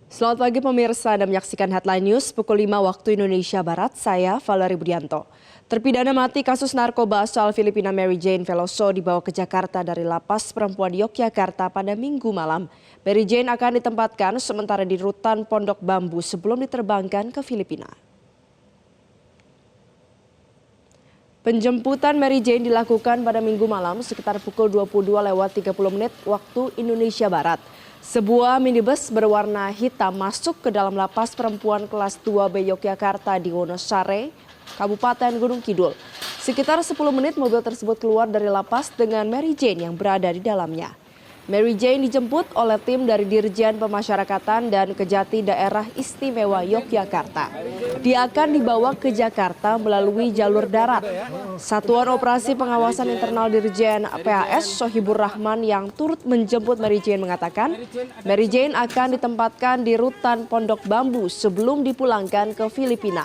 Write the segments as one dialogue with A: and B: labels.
A: Selamat pagi pemirsa, Anda menyaksikan Headline News pukul 5 waktu Indonesia Barat, saya Valerie Budianto. Terpidana mati kasus narkoba asal Filipina Mary Jane Veloso dibawa ke Jakarta dari lapas perempuan Yogyakarta pada Minggu malam. Mary Jane akan ditempatkan sementara di rutan Pondok Bambu sebelum diterbangkan ke Filipina. Penjemputan Mary Jane dilakukan pada Minggu malam sekitar pukul 22:30 waktu Indonesia Barat. Sebuah minibus berwarna hitam masuk ke dalam lapas perempuan kelas 2B Yogyakarta di Wonosare, Kabupaten Gunung Kidul. Sekitar 10 menit mobil tersebut keluar dari lapas dengan Mary Jane yang berada di dalamnya. Mary Jane dijemput oleh tim dari Dirjen Pemasyarakatan dan Kejati Daerah Istimewa Yogyakarta. Dia akan dibawa ke Jakarta melalui jalur darat. Satuan Operasi Pengawasan Internal Dirjen PAS Sohibur Rahman yang turut menjemput Mary Jane mengatakan, Mary Jane akan ditempatkan di rutan Pondok Bambu sebelum dipulangkan ke Filipina.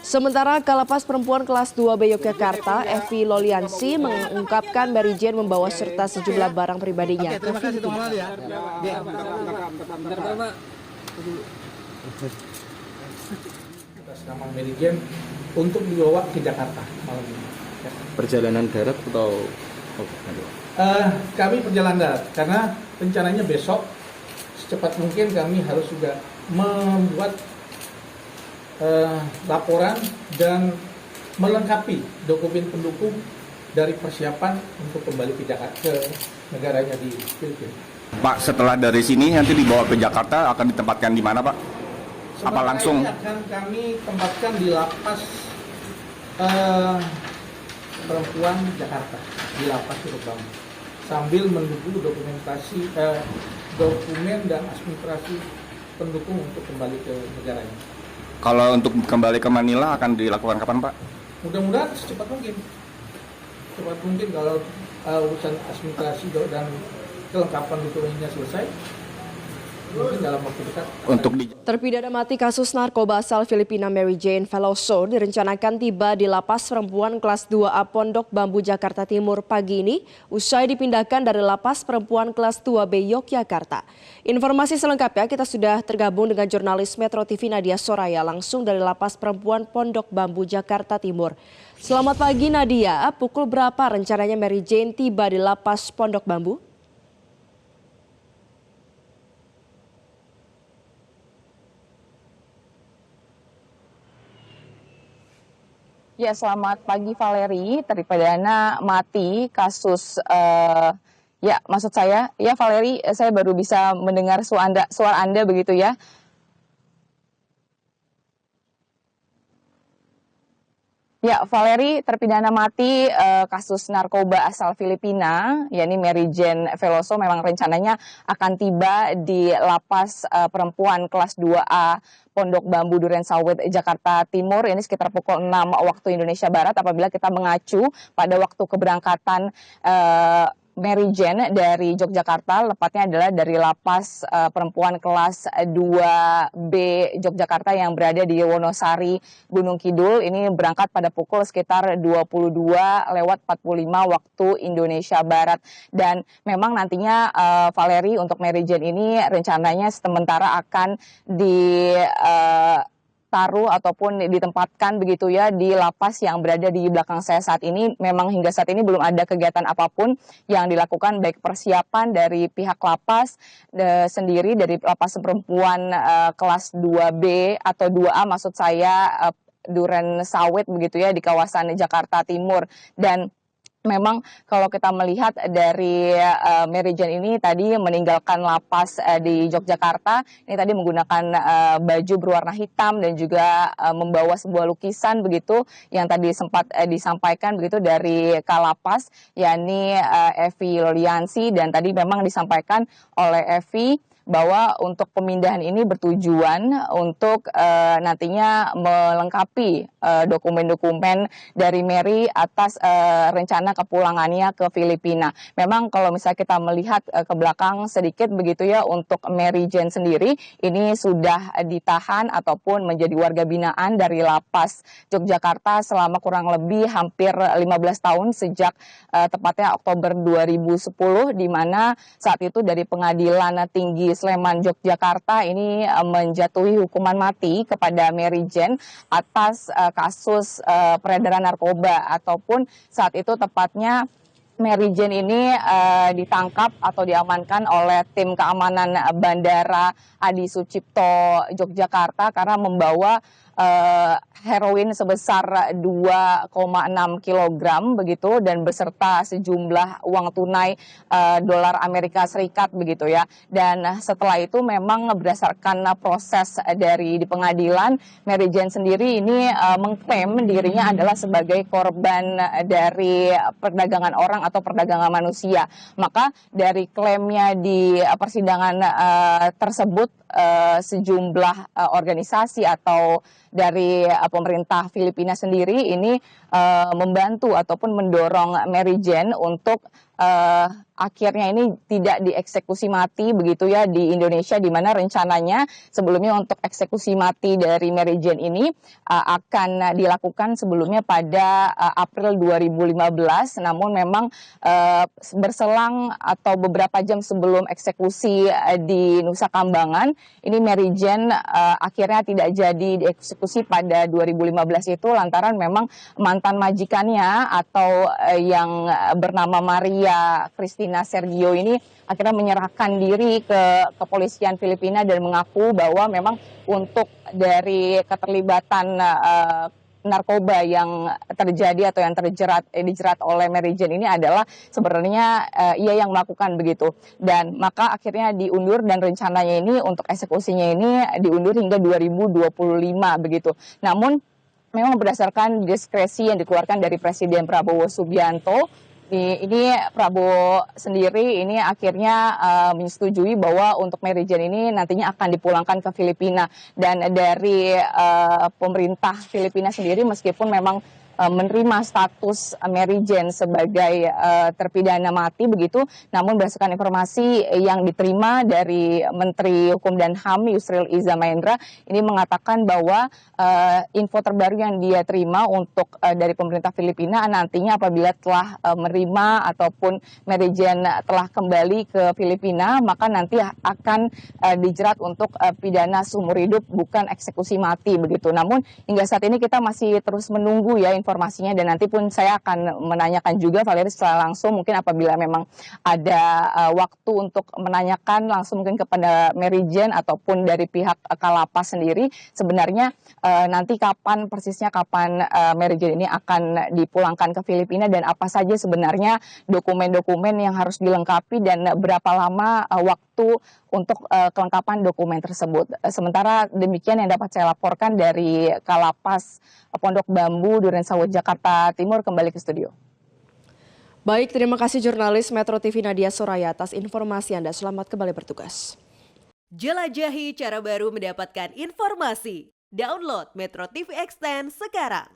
A: Sementara Kalapas Perempuan kelas 2B Yogyakarta, Evi Loliansi, mengungkapkan Mary Jane membawa serta sejumlah barang pribadinya ke Filipina.
B: Atas nama Mary Jane untuk dibawa ke Jakarta malam ini.
C: Perjalanan darat atau
B: kami perjalanan darat karena rencananya besok secepat mungkin kami harus sudah membuat laporan dan melengkapi dokumen pendukung dari persiapan untuk kembali ke Jakarta, ke negaranya di Filipina.
C: Pak, setelah dari sini nanti dibawa ke Jakarta akan ditempatkan di mana, Pak? Apa langsung?
B: Ini akan kami tempatkan di lapas perempuan Jakarta, di lapas Pondok Bambu, sambil menunggu dokumentasi dokumen dan administrasi pendukung untuk kembali ke negaranya.
C: Kalau untuk kembali ke Manila akan dilakukan kapan, Pak?
B: Mudah-mudahan secepat mungkin. Secepat mungkin kalau urusan administrasi dan kelengkapan dokumennya selesai, mungkin dalam waktu dekat.
A: Terpidana mati kasus narkoba asal Filipina Mary Jane Veloso direncanakan tiba di lapas perempuan kelas 2A Pondok Bambu Jakarta Timur pagi ini usai dipindahkan dari lapas perempuan kelas 2B Yogyakarta. Informasi selengkapnya kita sudah tergabung dengan jurnalis Metro TV Nadia Soraya langsung dari lapas perempuan Pondok Bambu Jakarta Timur. Selamat pagi Nadia, pukul berapa rencananya Mary Jane tiba di lapas Pondok Bambu?
D: Ya, selamat pagi Valerie. Terpidana mati kasus ya, maksud saya, ya Valerie, saya baru bisa mendengar suara Anda begitu ya. Ya, Valerie, terpidana mati kasus narkoba asal Filipina, yakni Mary Jane Veloso memang rencananya akan tiba di lapas perempuan kelas 2A Pondok Bambu Durensawit Jakarta Timur ini sekitar pukul 6 waktu Indonesia Barat apabila kita mengacu pada waktu keberangkatan Mary Jane dari Yogyakarta, tepatnya adalah dari lapas perempuan kelas 2B Yogyakarta yang berada di Wonosari, Gunung Kidul. Ini berangkat pada pukul sekitar 22:45 waktu Indonesia Barat. Dan memang nantinya Valerie untuk Mary Jane ini rencananya sementara akan taruh ataupun ditempatkan begitu ya di lapas yang berada di belakang saya saat ini. Memang hingga saat ini belum ada kegiatan apapun yang dilakukan baik persiapan dari pihak lapas sendiri dari lapas perempuan kelas 2B atau 2A maksud saya Durensawit begitu ya di kawasan Jakarta Timur. Dan memang kalau kita melihat dari Mary Jane ini tadi meninggalkan lapas di Yogyakarta, ini tadi menggunakan baju berwarna hitam dan juga membawa sebuah lukisan begitu yang tadi sempat disampaikan begitu dari Kalapas, yakni Evi Loliansi, dan tadi memang disampaikan oleh Evi bahwa untuk pemindahan ini bertujuan untuk nantinya melengkapi dokumen-dokumen dari Mary atas rencana kepulangannya ke Filipina. Memang kalau misalnya kita melihat ke belakang sedikit begitu ya, untuk Mary Jane sendiri ini sudah ditahan ataupun menjadi warga binaan dari lapas Yogyakarta selama kurang lebih hampir 15 tahun sejak tepatnya Oktober 2010, di mana saat itu dari Pengadilan Tinggi Sleman, Yogyakarta ini menjatuhi hukuman mati kepada Mary Jane atas kasus peredaran narkoba, ataupun saat itu tepatnya Mary Jane ini ditangkap atau diamankan oleh tim keamanan Bandara Adi Sucipto Yogyakarta karena membawa heroin sebesar 2,6 kg begitu, dan beserta sejumlah uang tunai dolar Amerika Serikat begitu ya. Dan setelah itu memang berdasarkan proses di pengadilan, Mary Jane sendiri ini mengklaim dirinya adalah sebagai korban dari perdagangan orang atau perdagangan manusia. Maka dari klaimnya di persidangan tersebut, sejumlah organisasi atau dari pemerintah Filipina sendiri ini membantu ataupun mendorong Mary Jane untuk akhirnya ini tidak dieksekusi mati begitu ya di Indonesia, di mana rencananya sebelumnya untuk eksekusi mati dari Mary Jane ini akan dilakukan sebelumnya pada April 2015, namun memang berselang atau beberapa jam sebelum eksekusi di Nusa Kambangan ini Mary Jane akhirnya tidak jadi dieksekusi pada 2015 itu lantaran memang mantan majikannya atau yang bernama Maria Cristina Sergio ini akhirnya menyerahkan diri ke kepolisian Filipina dan mengaku bahwa memang untuk dari keterlibatan narkoba yang terjadi atau yang dijerat oleh Mary Jane ini adalah sebenarnya ia yang melakukan begitu. Dan maka akhirnya diundur dan rencananya ini untuk eksekusinya ini diundur hingga 2025 begitu. Namun memang berdasarkan diskresi yang dikeluarkan dari Presiden Prabowo Subianto, ini Prabowo sendiri ini akhirnya menyetujui bahwa untuk Mary Jane ini nantinya akan dipulangkan ke Filipina. Dan dari pemerintah Filipina sendiri meskipun memang menerima status Mary Jane sebagai terpidana mati begitu, namun berdasarkan informasi yang diterima dari Menteri Hukum dan HAM Yusril Iza Mahendra ini mengatakan bahwa info terbaru yang dia terima untuk dari pemerintah Filipina nantinya apabila telah menerima ataupun Mary Jane telah kembali ke Filipina, maka nanti akan dijerat untuk pidana seumur hidup bukan eksekusi mati begitu. Namun hingga saat ini kita masih terus menunggu ya informasinya, dan nanti pun saya akan menanyakan juga Valerie secara langsung mungkin apabila memang ada waktu untuk menanyakan langsung mungkin kepada Mary Jane ataupun dari pihak Kalapas sendiri sebenarnya nanti kapan persisnya Mary Jane ini akan dipulangkan ke Filipina dan apa saja sebenarnya dokumen-dokumen yang harus dilengkapi dan berapa lama waktu untuk kelengkapan dokumen tersebut. Sementara demikian yang dapat saya laporkan dari Kalapas Pondok Bambu, Durensawit, Jakarta Timur. Kembali ke studio.
A: Baik, terima kasih jurnalis Metro TV Nadia Soraya atas informasi Anda. Selamat kembali bertugas.
E: Jelajahi cara baru mendapatkan informasi. Download Metro TV Extend sekarang.